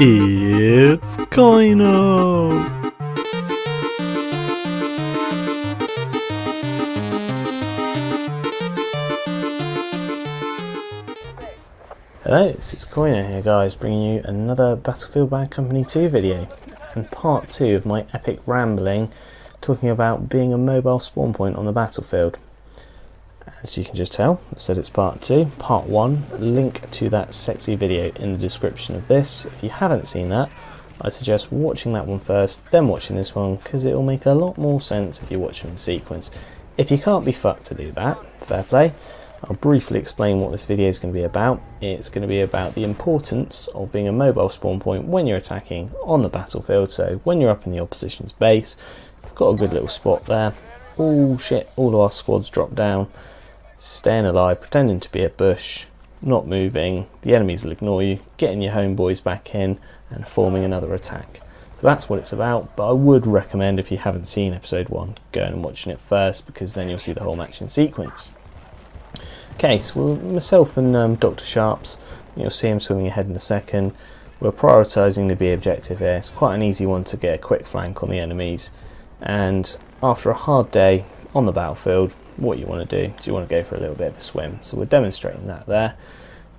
It's Coynosham! Hello, this is Coynosham here guys, bringing you another Battlefield Bad Company 2 video, and part 2 of my epic rambling talking about being a mobile spawn point on the battlefield. As you can just tell, I've said it's part 2. Part 1, link to that sexy video in the description of this. If you haven't seen that, I suggest watching that one first, then watching this one, because it will make a lot more sense if you watch them in sequence. If you can't be fucked to do that, fair play. I'll briefly explain what this video is going to be about. It's going to be about the importance of being a mobile spawn point when you're attacking on the battlefield. So when you're up in the opposition's base, you've got a good little spot there. Oh shit, all of our squads drop down, staying alive, pretending to be a bush, not moving. The enemies will ignore you, getting your homeboys back in and forming another attack. So that's what it's about, but I would recommend, if you haven't seen episode 1, going and watching it first, because then you'll see the whole match in sequence. Okay, so myself and Dr. Sharps, you'll see him swimming ahead in a second. We're prioritising the B objective here. It's quite an easy one to get a quick flank on the enemies, and after a hard day on the battlefield, what you want to do is you want to go for a little bit of a swim. So we're demonstrating that there.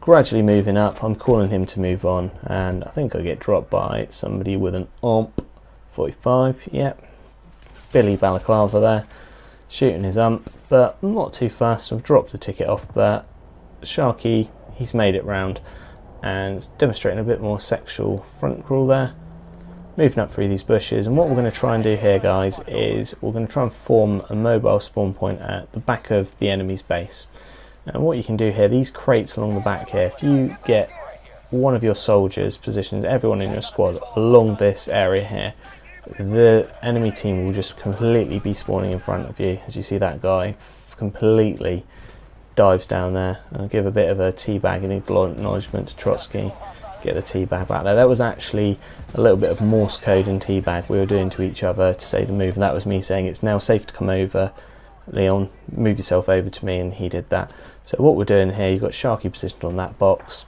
Gradually moving up, I'm calling him to move on, and I think I get dropped by somebody with an UMP 45, yep, Billy Balaclava there, shooting his UMP, but I'm not too fast. I've dropped the ticket off, but Sharky, he's made it round and demonstrating a bit more sexual front crawl there, moving up through these bushes. And what we're going to try and do here guys is we're going to try and form a mobile spawn point at the back of the enemy's base. And what you can do here, these crates along the back here, if you get one of your soldiers positioned, everyone in your squad along this area here, the enemy team will just completely be spawning in front of you. As you see, that guy completely dives down there. I'll give a bit of a teabag and acknowledgement to Trotsky. Get the teabag back there. That was actually a little bit of Morse code and teabag we were doing to each other to say the move, and that was me saying it's now safe to come over. Leon, move yourself over to me, and he did that. So what we're doing here, you've got Sharky positioned on that box.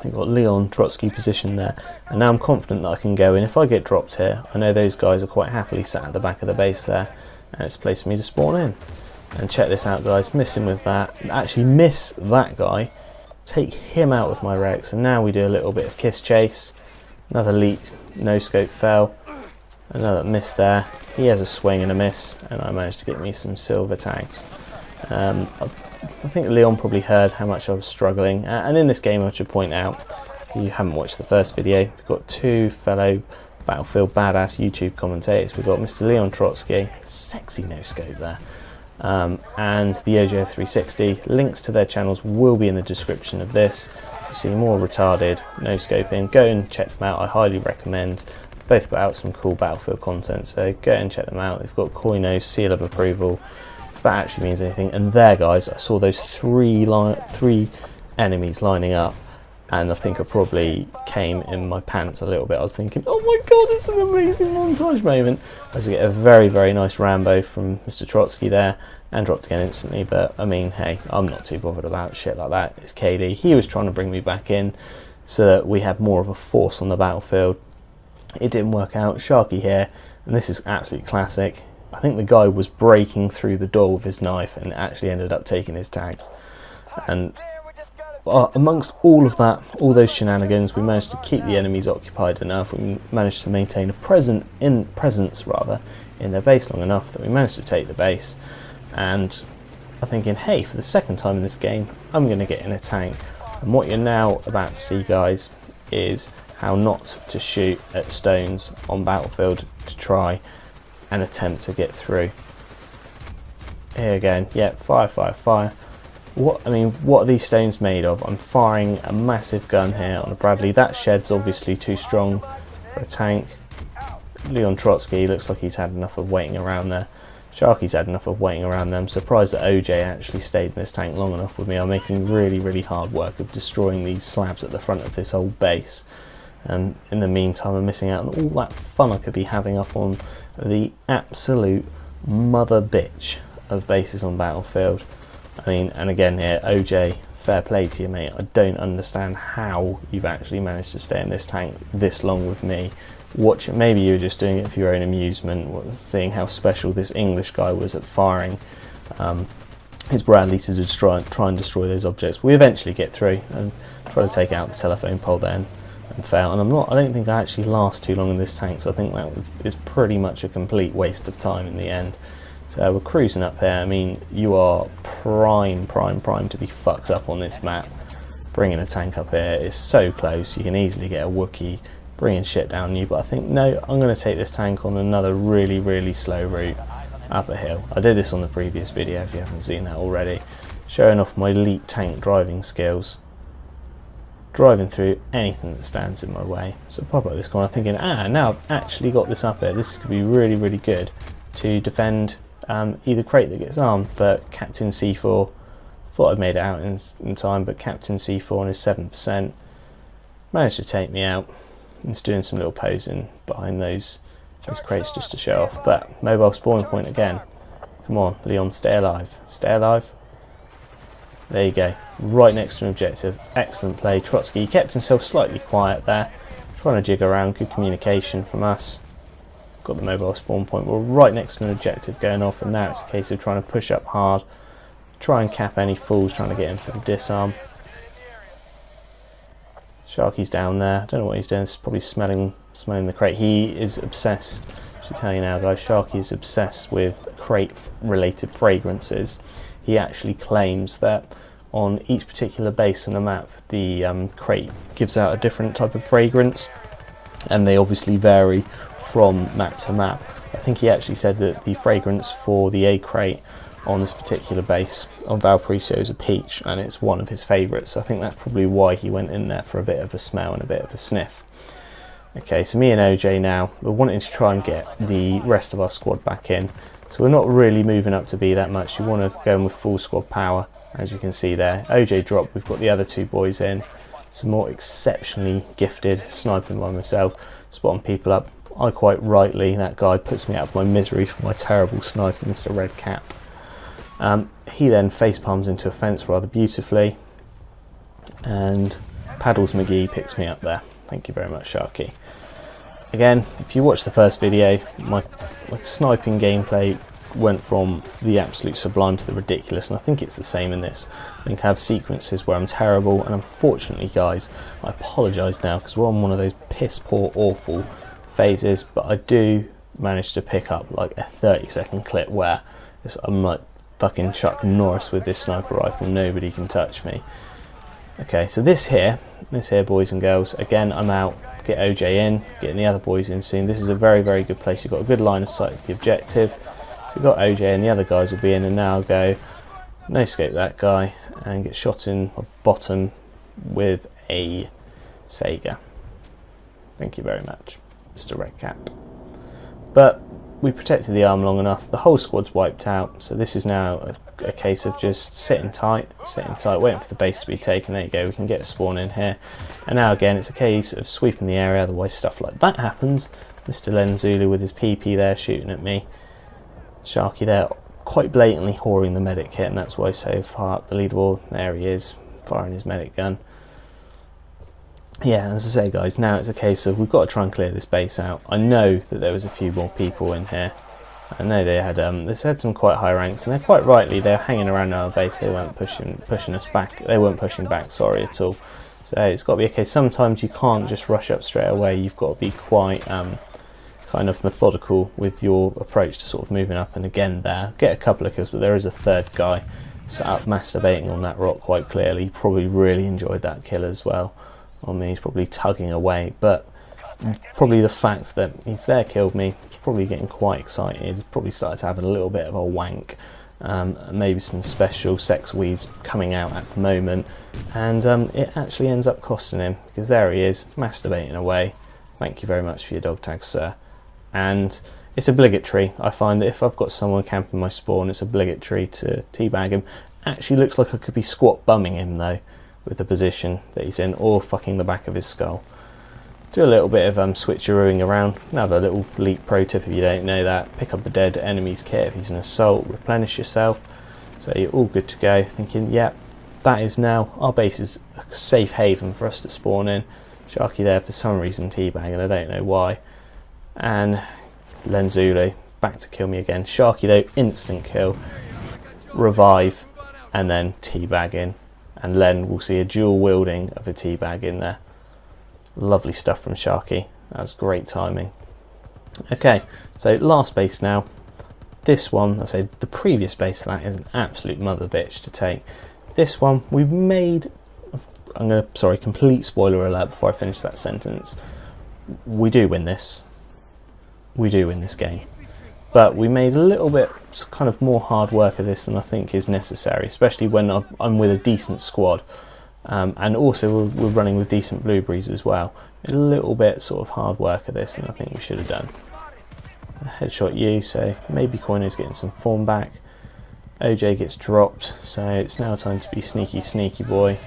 You've got Leon Trotsky positioned there, and now I'm confident that I can go in. If I get dropped here, I know those guys are quite happily sat at the back of the base there, and it's a place for me to spawn in. And check this out guys, miss him with that, actually miss that guy, take him out with my Rex, and now we do a little bit of kiss chase. Another leak, no scope fell, another miss there. He has a swing and a miss, and I managed to get me some silver tags. I think Leon probably heard how much I was struggling, and in this game I should point out, if you haven't watched the first video, we've got two fellow Battlefield badass YouTube commentators. We've got Mr. Leon Trotsky, sexy no scope there, and the OJF 360. Links to their channels will be in the description of this. If you see more retarded no scoping, go and check them out. I highly recommend. Both put out some cool Battlefield content, so go and check them out. They've got Coynosham seal of approval, if that actually means anything. And there guys, I saw those three enemies lining up, and I think I probably came in my pants a little bit. I was thinking, oh my god, it's an amazing montage moment, as I get a very, very nice Rambo from Mr. Trotsky there, and dropped again instantly. But I mean, hey, I'm not too bothered about shit like that. It's KD. He was trying to bring me back in so that we had more of a force on the battlefield. It didn't work out. Sharky here, and this is absolutely classic. I think the guy was breaking through the door with his knife and actually ended up taking his tags. And amongst all of that, all those shenanigans, we managed to keep the enemies occupied enough. We managed to maintain a presence in their base long enough that we managed to take the base. And I'm thinking, hey, for the second time in this game, I'm going to get in a tank. And what you're now about to see, guys, is how not to shoot at stones on battlefield to try and attempt to get through. Here again, yep, fire, fire, fire. What are these stones made of? I'm firing a massive gun here on a Bradley. That shed's obviously too strong for a tank. Leon Trotsky looks like he's had enough of waiting around there. Sharky's had enough of waiting around there. I'm surprised that OJ actually stayed in this tank long enough with me. I'm making really, really hard work of destroying these slabs at the front of this old base. And in the meantime, I'm missing out on all that fun I could be having up on the absolute mother bitch of bases on Battlefield. I mean, and again here, OJ fair play to you, mate. I don't understand how you've actually managed to stay in this tank this long with me. Maybe you were just doing it for your own amusement, seeing how special this English guy was at firing his Bradley to try and destroy those objects. We eventually get through and try to take out the telephone pole then and fail. And I don't think I actually last too long in this tank, so I think that is pretty much a complete waste of time in the end. So we're cruising up here. I mean, you are prime to be fucked up on this map. Bringing a tank up here is so close. You can easily get a Wookiee bringing shit down you, but I think, no, I'm going to take this tank on another really slow route up a hill. I did this on the previous video if you haven't seen that already, showing off my elite tank driving skills, driving through anything that stands in my way. So pop up this corner thinking, now I've actually got this up here, this could be really good to defend either crate that gets armed. But Captain C4, thought I'd made it out in time, but Captain C4 on his 7% managed to take me out. He's doing some little posing behind those crates just to show off. But mobile spawning point again. Come on, Leon, stay alive. Stay alive. There you go. Right next to an objective. Excellent play. Trotsky kept himself slightly quiet there, trying to jig around. Good communication from us. Got the mobile spawn point. We're right next to an objective going off, and now it's a case of trying to push up hard, try and cap any fools trying to get in for the disarm. Sharky's down there. I don't know what he's doing. He's probably smelling the crate. He is obsessed. I should tell you now, guys. Sharky is obsessed with crate-related fragrances. He actually claims that on each particular base on the map, the crate gives out a different type of fragrance, and they obviously vary from map to map. I think he actually said that the fragrance for the A crate on this particular base on Valparaiso is a peach, and it's one of his favourites. So I think that's probably why he went in there for a bit of a smell and a bit of a sniff. Okay, so me and OJ now, we're wanting to try and get the rest of our squad back in. So we're not really moving up to be that much. We want to go in with full squad power, as you can see there. OJ dropped, we've got the other two boys in. Some more exceptionally gifted sniping by myself, spotting people up. I quite rightly, that guy puts me out of my misery for my terrible sniping, Mr. Red Cap. He then face palms into a fence rather beautifully, and Paddles McGee picks me up there. Thank you very much, Sharky. Again, if you watched the first video, my sniping gameplay went from the absolute sublime to the ridiculous, and I think it's the same in this. I think I have sequences where I'm terrible, and unfortunately, guys, I apologise now because we're on one of those piss poor awful phases, but I do manage to pick up like a 30-second clip where I'm like fucking Chuck Norris with this sniper rifle. Nobody can touch me. Okay, so this here, boys and girls, again, I'm out. Get OJ in, getting the other boys in soon. This is a very good place. You've got a good line of sight of the objective. So we've got OJ and the other guys will be in, and now I'll go no scope that guy and get shot in the bottom with a Sega. Thank you very much, Mr. Red Cap. But we protected the arm long enough. The whole squad's wiped out, so this is now a case of just sitting tight, waiting for the base to be taken. There you go, we can get a spawn in here. And now again, it's a case of sweeping the area, otherwise stuff like that happens. Mr. Lenzulu with his PP there shooting at me. Sharky there, quite blatantly whoring the medic kit, and that's why so far up the leaderboard. There he is, firing his medic gun. Yeah, as I say, guys, now it's a case of we've got to try and clear this base out. I know that there was a few more people in here. I know they had some quite high ranks, and they're quite rightly, they're hanging around our base. They weren't pushing us back. They weren't pushing back, sorry, at all. So it's got to be a case. Sometimes you can't just rush up straight away. You've got to be quite kind of methodical with your approach to sort of moving up. And again, there get a couple of kills, but there is a third guy sat up masturbating on that rock quite clearly. He probably really enjoyed that kill as well on me. He's probably tugging away, but probably the fact that he's there killed me. He's probably getting quite excited. He's probably started to have a little bit of a wank. Maybe some special sex weeds coming out at the moment, and it actually ends up costing him, because there he is masturbating away. Thank you very much for your dog tag, sir. And it's obligatory. I find that if I've got someone camping my spawn, it's obligatory to teabag him. Actually looks like I could be squat bumming him though, with the position that he's in, or fucking the back of his skull. Do a little bit of switcherooing around. Another little elite pro tip if you don't know that. Pick up a dead enemy's kit if he's an assault, replenish yourself, so you're all good to go. Thinking, yep, that is now, our base is a safe haven for us to spawn in. Sharky there for some reason teabagging, I don't know why. And Lenzulu back to kill me again. Sharky though, instant kill, revive, and then teabag in. And Len will see a dual wielding of a teabag in there. Lovely stuff from Sharky. That was great timing. Okay, so last base now. This one, I say the previous base to that is an absolute mother bitch to take. This one we've made, complete spoiler alert before I finish that sentence. We do win this. We do win this game. But we made a little bit kind of more hard work of this than I think is necessary, especially when I'm with a decent squad. And also we're running with decent blueberries as well. A little bit sort of hard work of this than I think we should have done. Headshot you, so maybe Coyno's getting some form back. OJ gets dropped, so it's now time to be sneaky boy.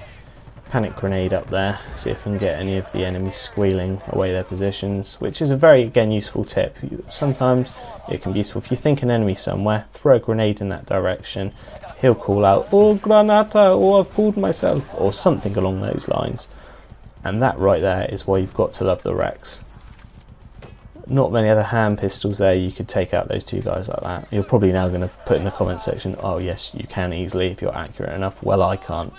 Panic grenade up there, see if we can get any of the enemies squealing away their positions, which is a very, again, useful tip. Sometimes it can be useful if you think an enemy somewhere, throw a grenade in that direction, he'll call out, "Oh, granata," or "I've pulled myself," or something along those lines. And that right there is why you've got to love the Rex. Not many other hand pistols there, you could take out those two guys like that. You're probably now going to put in the comment section, "Oh yes, you can easily if you're accurate enough." Well, I can't.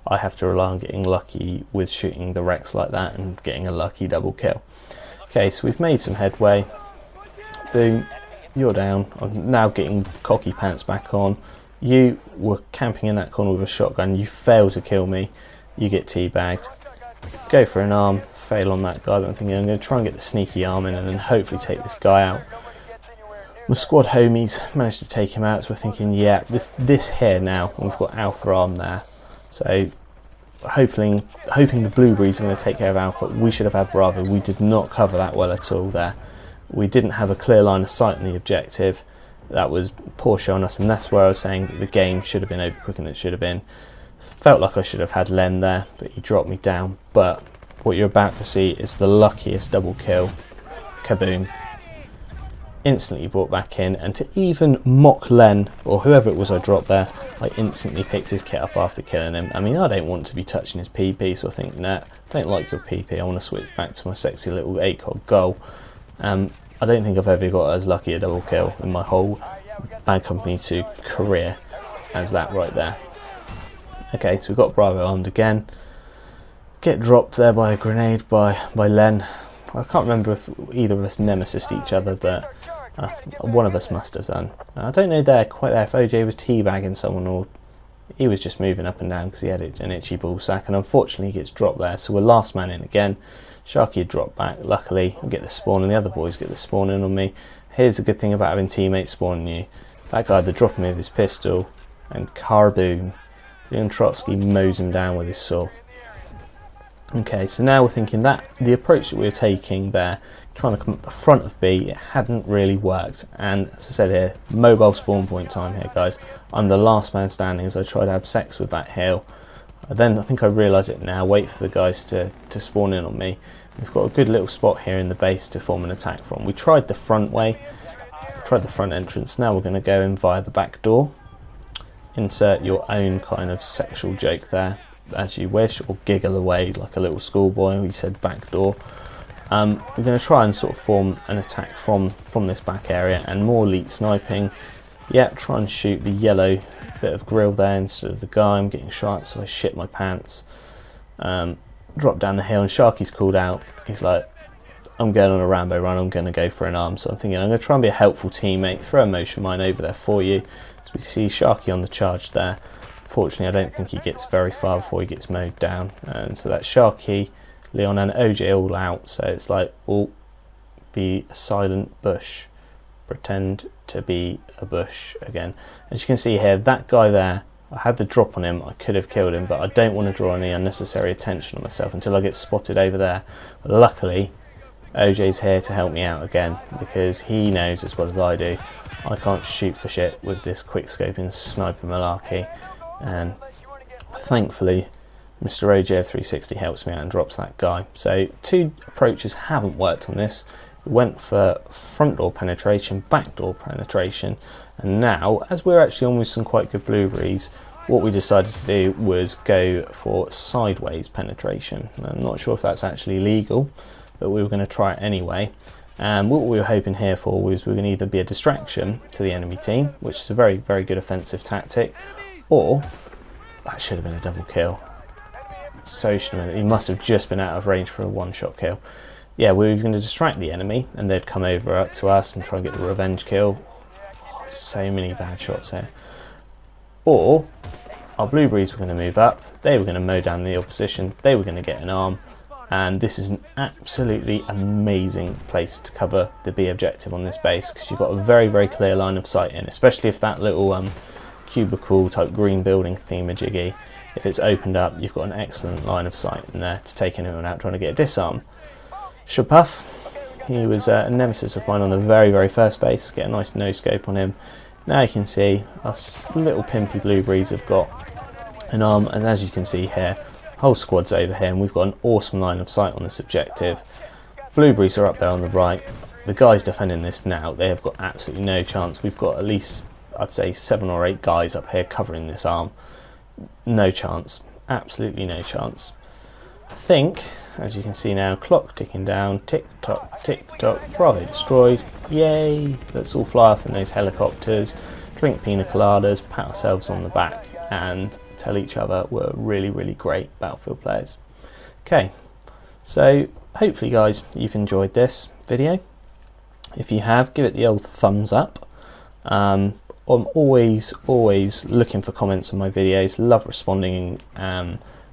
I have to rely on getting lucky with shooting the Rex like that and getting a lucky double kill. Okay, so we've made some headway. Boom, you're down. I'm now getting cocky pants back on. You were camping in that corner with a shotgun. You failed to kill me. You get teabagged. Go for an arm. Fail on that guy. I'm thinking I'm going to try and get the sneaky arm in and then hopefully take this guy out. My squad homies managed to take him out, so we're thinking, yeah, this here now, we've got Alpha arm there. So hoping the blueberries are going to take care of Alpha. We should have had Bravo. We did not cover that well at all there. We didn't have a clear line of sight on the objective. That was poor show on us, and that's where I was saying that the game should have been over quicker than it should have been. Felt like I should have had Len there, but he dropped me down. But what you're about to see is the luckiest double kill. Kaboom. Instantly brought back in, and to even mock Len, or whoever it was I dropped there, I instantly picked his kit up after killing him. I mean, I don't want to be touching his PP, so I think, nah, don't like your PP, I want to switch back to my sexy little ACOG goal. I don't think I've ever got as lucky a double kill in my whole Bad Company 2 career as that right there. Okay, so we've got Bravo armed again. Get dropped there by a grenade by Len. I can't remember if either of us nemesised each other, but one of us must have done. I don't know quite there if OJ was teabagging someone or he was just moving up and down because he had an itchy ball sack, and unfortunately he gets dropped there, so we're last man in again. Sharky had dropped back. Luckily I get the spawn and the other boys get the spawn in on me. Here's the good thing about having teammates spawning you. That guy had dropped me with his pistol, and carboom, Leon Trotsky mows him down with his saw. Okay, so now we're thinking that the approach that we were taking there, trying to come up the front of B, it hadn't really worked. And as I said here, mobile spawn point time here, guys. I'm the last man standing as I try to have sex with that hill. I think I realise it now, wait for the guys to spawn in on me. We've got a good little spot here in the base to form an attack from. We tried the front way, tried the front entrance, now we're going to go in via the back door. Insert your own kind of sexual joke there, as you wish, or giggle away like a little schoolboy. We said back door. We're going to try and sort of form an attack from this back area, and more elite sniping. Yep, try and shoot the yellow bit of grill there instead of the guy. I'm getting shot, so I shit my pants. Drop down the hill, and Sharky's called out. He's like, I'm going on a Rambo run, I'm going to go for an arm. So I'm thinking I'm going to try and be a helpful teammate, throw a motion mine over there for you. So we see Sharky on the charge there. Fortunately, I don't think he gets very far before he gets mowed down. And so that's Sharky, Leon and OJ all out. So it's like, oh, be a silent bush. Pretend to be a bush again. As you can see here, that guy there, I had the drop on him, I could have killed him, but I don't want to draw any unnecessary attention on myself until I get spotted over there. But luckily, OJ's here to help me out again, because he knows as well as I do, I can't shoot for shit with this quick scoping sniper malarkey. And thankfully Mr. OJ of 360 helps me out and drops that guy. So two approaches haven't worked on this. We went for front door penetration, back door penetration, and now as we're actually on with some quite good blueberries, what we decided to do was go for sideways penetration. I'm not sure if that's actually legal, but we were going to try it anyway. And what we were hoping here for was we were going to either be a distraction to the enemy team, which is a very, very good offensive tactic, or that should have been a double kill. So should have been. He must have just been out of range for a one-shot kill. Yeah, we were going to distract the enemy, and they'd come over to us and try and get the revenge kill. Oh, so many bad shots here. Or our blueberries were going to move up, they were going to mow down the opposition, they were going to get an arm, and this is an absolutely amazing place to cover the B objective on this base, because you've got a very, very clear line of sight in, especially if that little cubicle type green building thingamajiggy, if it's opened up, you've got an excellent line of sight in there to take anyone out trying to get a disarm. Shapuff, he was a nemesis of mine on the very, very first base. Get a nice no scope on him. Now you can see our little pimpy blueberries have got an arm, and as you can see here, whole squad's over here, and we've got an awesome line of sight on this objective. Blueberries are up there on the right. The guys defending this now, they have got absolutely no chance. We've got at least, I'd say, 7 or 8 guys up here covering this arm. No chance, absolutely no chance. I think, as you can see now, clock ticking down, tick tock, Bravo destroyed, yay! Let's all fly off in those helicopters, drink pina coladas, pat ourselves on the back, and tell each other we're really, really great Battlefield players. Okay, so hopefully guys you've enjoyed this video. If you have, give it the old thumbs up. I'm always looking for comments on my videos, love responding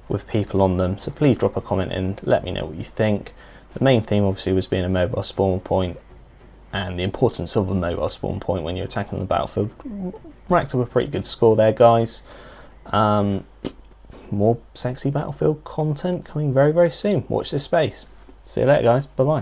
with people on them, so please drop a comment in, let me know what you think. The main theme obviously was being a mobile spawn point and the importance of a mobile spawn point when you're attacking the battlefield. Racked up a pretty good score there guys. More sexy Battlefield content coming very, very soon. Watch this space. See you later guys, bye bye.